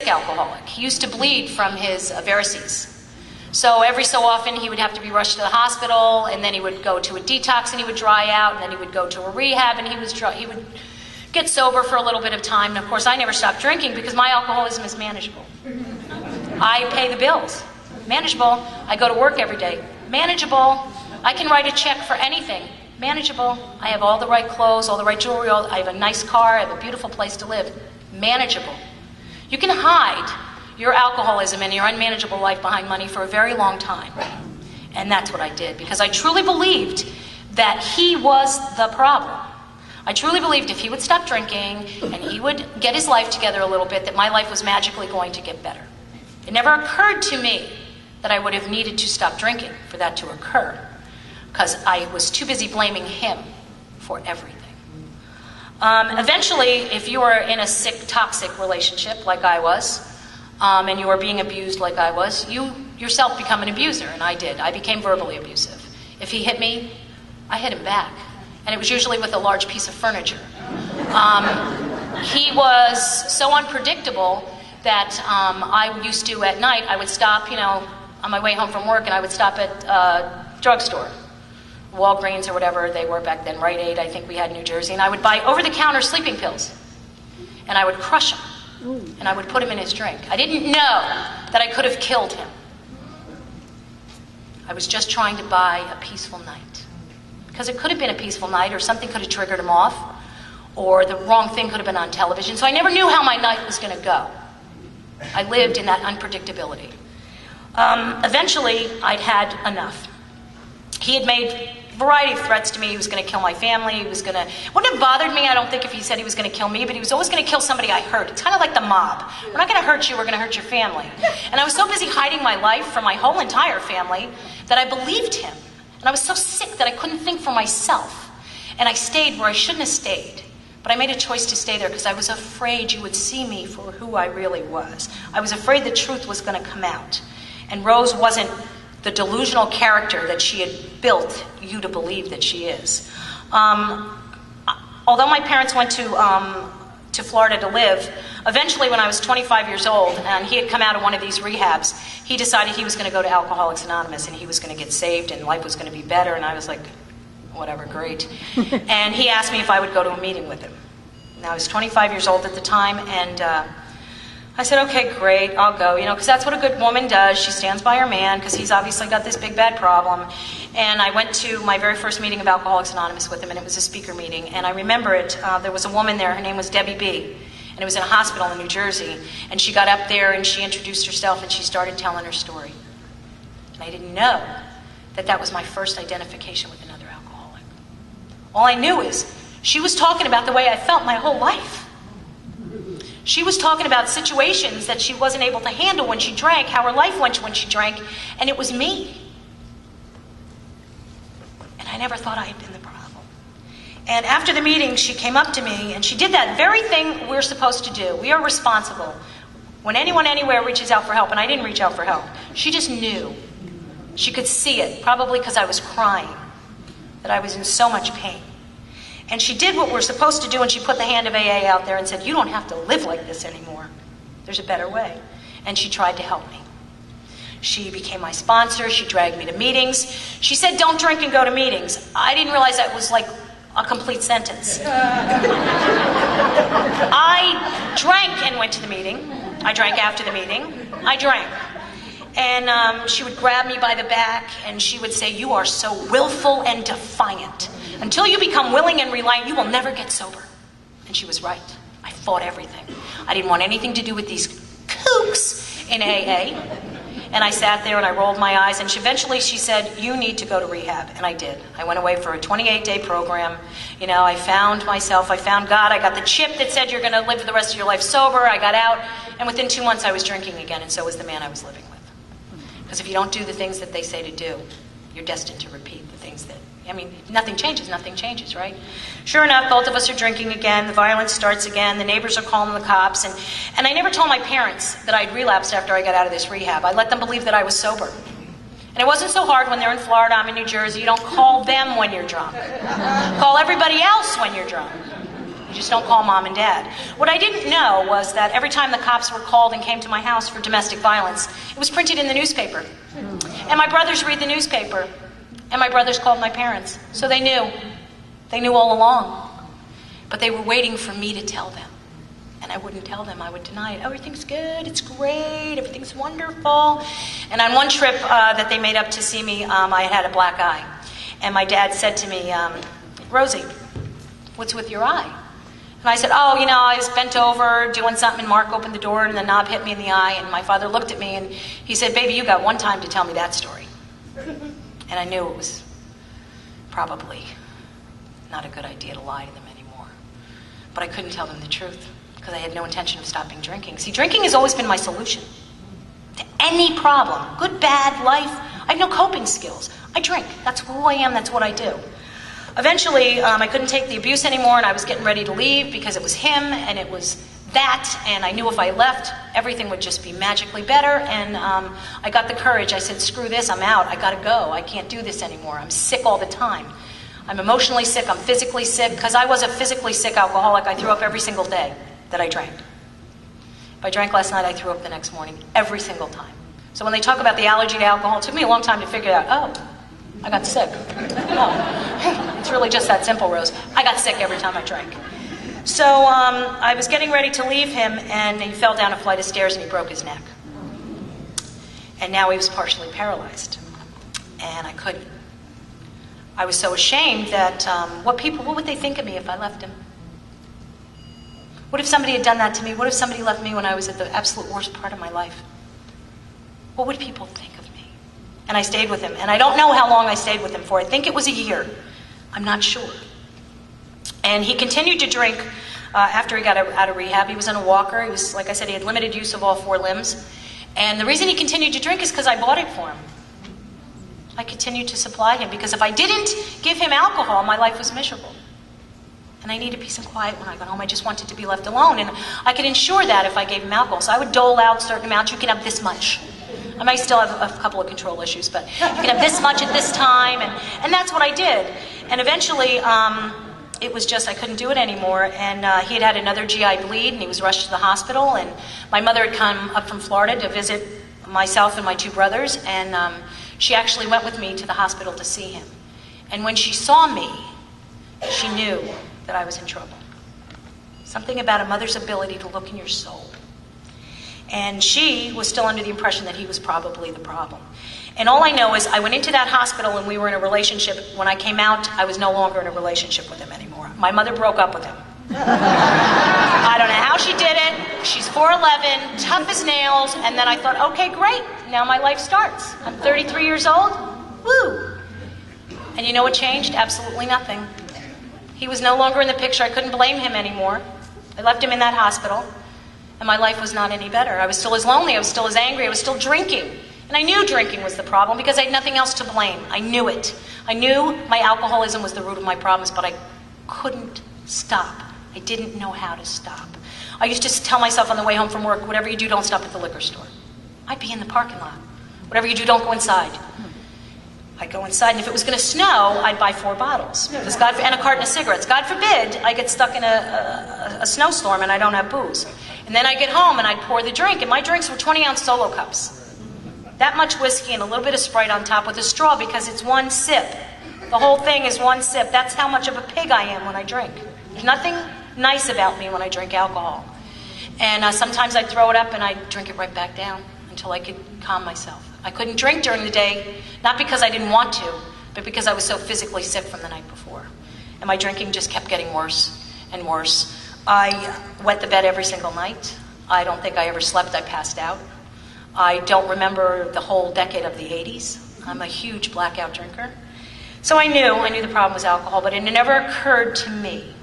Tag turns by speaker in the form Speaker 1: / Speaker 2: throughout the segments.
Speaker 1: alcoholic. He used to bleed from his varices. So every so often he would have to be rushed to the hospital, and then he would go to a detox and he would dry out, and then he would go to a rehab and he would get sober for a little bit of time. And of course I never stopped drinking because my alcoholism is manageable. I pay the bills. Manageable. I go to work every day. Manageable. I can write a check for anything. Manageable. I have all the right clothes, all the right jewelry, I have a nice car, I have a beautiful place to live. Manageable. You can hide your alcoholism and your unmanageable life behind money for a very long time. And that's what I did, because I truly believed that he was the problem. I truly believed if he would stop drinking and he would get his life together a little bit, that my life was magically going to get better. It never occurred to me that I would have needed to stop drinking for that to occur, because I was too busy blaming him for everything. Eventually, if you are in a sick, toxic relationship like I was, and you are being abused like I was, you yourself become an abuser, and I did. I became verbally abusive. If he hit me, I hit him back, and it was usually with a large piece of furniture. He was so unpredictable that I used to, at night, I would stop, on my way home from work, and I would stop at a drugstore, Walgreens or whatever they were back then, Rite Aid, I think we had in New Jersey, and I would buy over-the-counter sleeping pills, and I would crush them. And I would put him in his drink. I didn't know that I could have killed him. I was just trying to buy a peaceful night. Because it could have been a peaceful night, or something could have triggered him off, or the wrong thing could have been on television. So I never knew how my night was going to go. I lived in that unpredictability. Eventually, I'd had enough. He had made a variety of threats to me. He was going to kill my family. It wouldn't have bothered me, I don't think, if he said he was going to kill me, but he was always going to kill somebody I hurt. It's kind of like the mob. We're not going to hurt you, we're going to hurt your family. And I was so busy hiding my life from my whole entire family that I believed him. And I was so sick that I couldn't think for myself. And I stayed where I shouldn't have stayed. But I made a choice to stay there because I was afraid you would see me for who I really was. I was afraid the truth was going to come out. And Rose wasn't the delusional character that she had built you to believe that she is. Although my parents went to Florida to live, eventually when I was 25 years old and he had come out of one of these rehabs, he decided he was going to go to Alcoholics Anonymous and he was going to get saved and life was going to be better, and I was like, whatever, great. And he asked me if I would go to a meeting with him. And I was 25 years old at the time, and I said, okay, great, I'll go, because that's what a good woman does. She stands by her man, because he's obviously got this big, bad problem. And I went to my very first meeting of Alcoholics Anonymous with him, and it was a speaker meeting. And I remember it, there was a woman there, her name was Debbie B., and it was in a hospital in New Jersey. And she got up there, and she introduced herself, and she started telling her story. And I didn't know that that was my first identification with another alcoholic. All I knew is she was talking about the way I felt my whole life. She was talking about situations that she wasn't able to handle when she drank, how her life went when she drank, and it was me. And I never thought I had been the problem. And after the meeting, she came up to me, and she did that very thing we're supposed to do. We are responsible. When anyone anywhere reaches out for help, and I didn't reach out for help, she just knew. She could see it, probably because I was crying, that I was in so much pain. And she did what we're supposed to do, and she put the hand of AA out there and said, you don't have to live like this anymore. There's a better way. And she tried to help me. She became my sponsor. She dragged me to meetings. She said, don't drink and go to meetings. I didn't realize that was like a complete sentence. I drank and went to the meeting. I drank after the meeting. I drank. And she would grab me by the back, and she would say, you are so willful and defiant. Until you become willing and reliant, you will never get sober. And she was right. I fought everything. I didn't want anything to do with these kooks in AA. And I sat there and I rolled my eyes, and eventually she said, you need to go to rehab. And I did. I went away for a 28-day program. I found myself, I found God. I got the chip that said you're going to live for the rest of your life sober. I got out, and within 2 months I was drinking again, and so was the man I was living with. Because if you don't do the things that they say to do, you're destined to repeat the things that, nothing changes, right? Sure enough, both of us are drinking again, the violence starts again, the neighbors are calling the cops, and I never told my parents that I'd relapsed after I got out of this rehab. I let them believe that I was sober. And it wasn't so hard when they're in Florida, I'm in New Jersey. You don't call them when you're drunk. Call everybody else when you're drunk. You just don't call mom and dad. What I didn't know was that every time the cops were called and came to my house for domestic violence, it was printed in the newspaper. And my brothers read the newspaper. And my brothers called my parents. So they knew. They knew all along. But they were waiting for me to tell them. And I wouldn't tell them. I would deny it. Oh, everything's good. It's great. Everything's wonderful. And on one trip that they made up to see me, I had a black eye. And my dad said to me, Rosie, what's with your eye? And I said, oh, you know, I was bent over doing something, and Mark opened the door, and the knob hit me in the eye. And my father looked at me, and he said, baby, you got one time to tell me that story. And I knew it was probably not a good idea to lie to them anymore. But I couldn't tell them the truth because I had no intention of stopping drinking. See, drinking has always been my solution to any problem, good, bad, life. I have no coping skills. I drink. That's who I am. That's what I do. Eventually, I couldn't take the abuse anymore, and I was getting ready to leave because it was him, and it was that, and I knew if I left, everything would just be magically better, and I got the courage. I said, screw this, I'm out. I gotta go. I can't do this anymore. I'm sick all the time. I'm emotionally sick. I'm physically sick. Because I was a physically sick alcoholic, I threw up every single day that I drank. If I drank last night, I threw up the next morning, every single time. So when they talk about the allergy to alcohol, it took me a long time to figure out, oh, I got sick. Oh, it's really just that simple, Rose. I got sick every time I drank. So I was getting ready to leave him, and he fell down a flight of stairs and he broke his neck. And now he was partially paralyzed. And I couldn't. I was so ashamed that what would they think of me if I left him? What if somebody had done that to me? What if somebody left me when I was at the absolute worst part of my life? What would people think of me? And I stayed with him. And I don't know how long I stayed with him for. I think it was a year. I'm not sure. And he continued to drink after he got out of rehab. He was in a walker. He was, like I said, he had limited use of all 4 limbs. And the reason he continued to drink is because I bought it for him. I continued to supply him because if I didn't give him alcohol, my life was miserable. And I needed peace and quiet when I got home. I just wanted to be left alone. And I could ensure that if I gave him alcohol. So I would dole out certain amounts. You can have this much. I might still have a couple of control issues, but you can have this much at this time. And that's what I did. And eventually, it was just I couldn't do it anymore. And he had another GI bleed, and he was rushed to the hospital. And my mother had come up from Florida to visit myself and my 2 brothers. And she actually went with me to the hospital to see him. And when she saw me, she knew that I was in trouble. Something about a mother's ability to look in your soul. And she was still under the impression that he was probably the problem. And all I know is I went into that hospital and we were in a relationship. When I came out, I was no longer in a relationship with him anymore. My mother broke up with him. I don't know how she did it. She's 4'11", tough as nails. And then I thought, okay, great. Now my life starts. I'm 33 years old. Woo! And you know what changed? Absolutely nothing. He was no longer in the picture. I couldn't blame him anymore. I left him in that hospital. And my life was not any better. I was still as lonely. I was still as angry. I was still drinking. And I knew drinking was the problem because I had nothing else to blame. I knew it. I knew my alcoholism was the root of my problems, but I couldn't stop. I didn't know how to stop. I used to tell myself on the way home from work, whatever you do, don't stop at the liquor store. I'd be in the parking lot. Whatever you do, don't go inside. I'd go inside, and if it was going to snow, I'd buy 4 bottles. And a carton of cigarettes. God forbid I get stuck in a snowstorm and I don't have booze. And then I get home and I'd pour the drink, and my drinks were 20-ounce Solo cups. That much whiskey and a little bit of Sprite on top with a straw because it's 1 sip. The whole thing is 1 sip. That's how much of a pig I am when I drink. There's nothing nice about me when I drink alcohol. And sometimes I'd throw it up and I'd drink it right back down until I could calm myself. I couldn't drink during the day, not because I didn't want to, but because I was so physically sick from the night before. And my drinking just kept getting worse and worse. I wet the bed every single night. I don't think I ever slept. I passed out. I don't remember the whole decade of the 80s. I'm a huge blackout drinker. So I knew the problem was alcohol, but it never occurred to me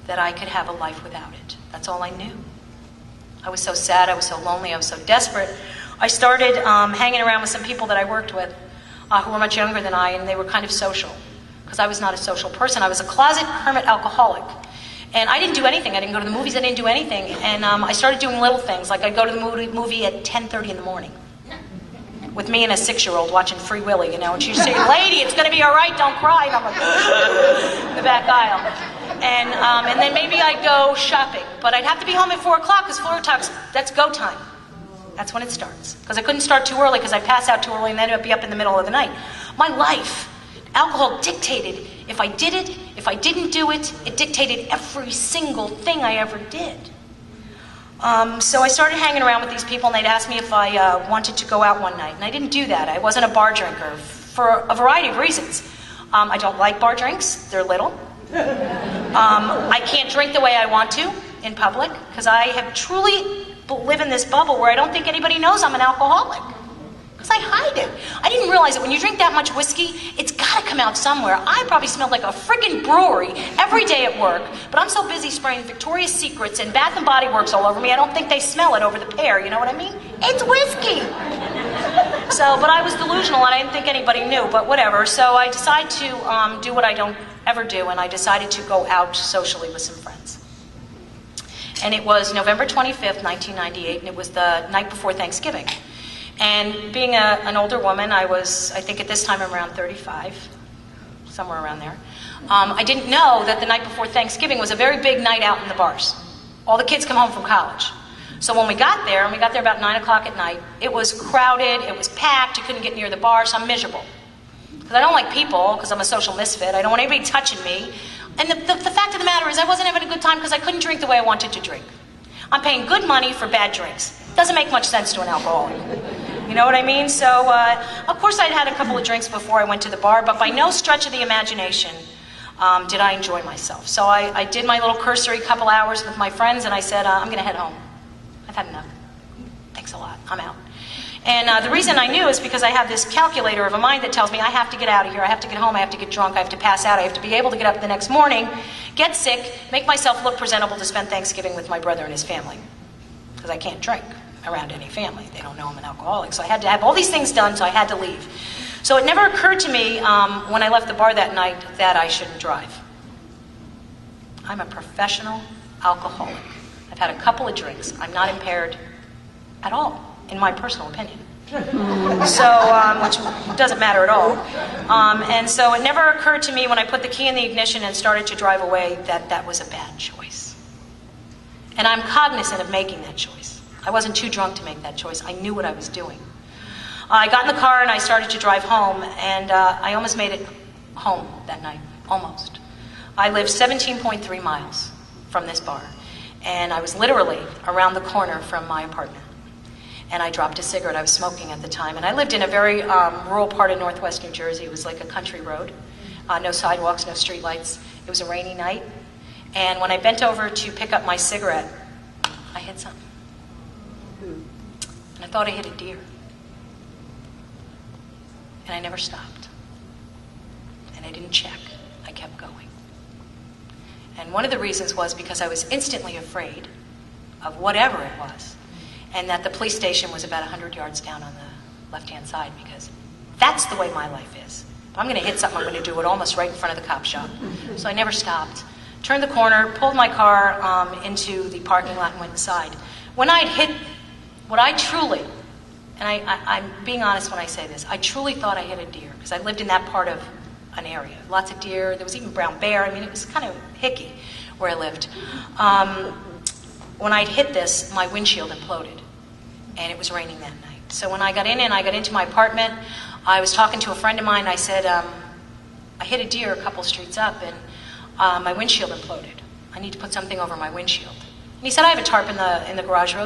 Speaker 1: that I could have a life without it. That's all I knew. I was so sad. I was so lonely. I was so desperate. I started hanging around with some people that I worked with who were much younger than I, and they were kind of social because I was not a social person. I was a closet hermit alcoholic. And I didn't do anything. I didn't go to the movies. I didn't do anything. And I started doing little things. Like I'd go to the movie at 10:30 in the morning with me and a 6-year-old watching Free Willy, you know. And she'd say, lady, it's going to be all right. Don't cry. And I'm like, in the back aisle. And then maybe I'd go shopping. But I'd have to be home at 4 o'clock because Florida Talks, that's go time. That's when it starts. Because I couldn't start too early because I'd pass out too early and then I'd be up in the middle of the night. My life, alcohol dictated if I did it, if I didn't do it, it dictated every single thing I ever did. So I started hanging around with these people and they'd ask me if I wanted to go out one night. And I didn't do that. I wasn't a bar drinker for a variety of reasons. I don't like bar drinks. They're little. I can't drink the way I want to in public because I have truly live in this bubble where I don't think anybody knows I'm an alcoholic. Because I hide it. I didn't realize that when you drink that much whiskey, it's got to come out somewhere. I probably smelled like a friggin' brewery every day at work, but I'm so busy spraying Victoria's Secrets and Bath and Body Works all over me, I don't think they smell it over the pear, you know what I mean? It's whiskey! So, but I was delusional and I didn't think anybody knew, but whatever. So I decided to do what I don't ever do, and I decided to go out socially with some friends. And it was November 25th, 1998, and it was the night before Thanksgiving. And being an older woman, I think at this time I'm around 35, somewhere around there. I didn't know that the night before Thanksgiving was a very big night out in the bars. All the kids come home from college. So when we got there, and we got there about 9 o'clock at night, it was crowded, it was packed, you couldn't get near the bar, so I'm miserable. Because I don't like people, because I'm a social misfit, I don't want anybody touching me. And the fact of the matter is I wasn't having a good time because I couldn't drink the way I wanted to drink. I'm paying good money for bad drinks. Doesn't make much sense to an alcoholic. You know what I mean? So, of course I'd had a couple of drinks before I went to the bar, but by no stretch of the imagination did I enjoy myself. So I did my little cursory couple hours with my friends and I said, I'm going to head home. I've had enough. Thanks a lot. I'm out. And the reason I knew is because I have this calculator of a mind that tells me I have to get out of here, I have to get home, I have to get drunk, I have to pass out, I have to be able to get up the next morning, get sick, make myself look presentable to spend Thanksgiving with my brother and his family. Because I can't drink around any family. They don't know I'm an alcoholic. So I had to have all these things done, so I had to leave. So it never occurred to me when I left the bar that night that I shouldn't drive. I'm a professional alcoholic. I've had a couple of drinks. I'm not impaired at all, in my personal opinion. So, which doesn't matter at all. And so it never occurred to me when I put the key in the ignition and started to drive away that that was a bad choice. And I'm cognizant of making that choice. I wasn't too drunk to make that choice. I knew what I was doing. I got in the car and I started to drive home, and I almost made it home that night. Almost. I lived 17.3 miles from this bar, and I was literally around the corner from my apartment. And I dropped a cigarette. I was smoking at the time. And I lived in a very rural part of northwest New Jersey. It was like a country road. No sidewalks, no streetlights. It was a rainy night. And when I bent over to pick up my cigarette, I hit something. And I thought I hit a deer. And I never stopped. And I didn't check. I kept going. And one of the reasons was because I was instantly afraid of whatever it was. And that the police station was about 100 yards down on the left-hand side, because that's the way my life is. If I'm going to hit something, I'm going to do it almost right in front of the cop shop. So I never stopped. Turned the corner, pulled my car into the parking lot and went inside. When I'd hit what I truly, and I'm being honest when I say this, I truly thought I hit a deer, because I lived in that part of an area. Lots of deer, there was even brown bear. I mean, it was kind of hicky where I lived. When I'd hit this, my windshield imploded. And it was raining that night. So when I got in and I got into my apartment, I was talking to a friend of mine. I said, I hit a deer a couple streets up and my windshield imploded. I need to put something over my windshield. And he said, I have a tarp in the garage.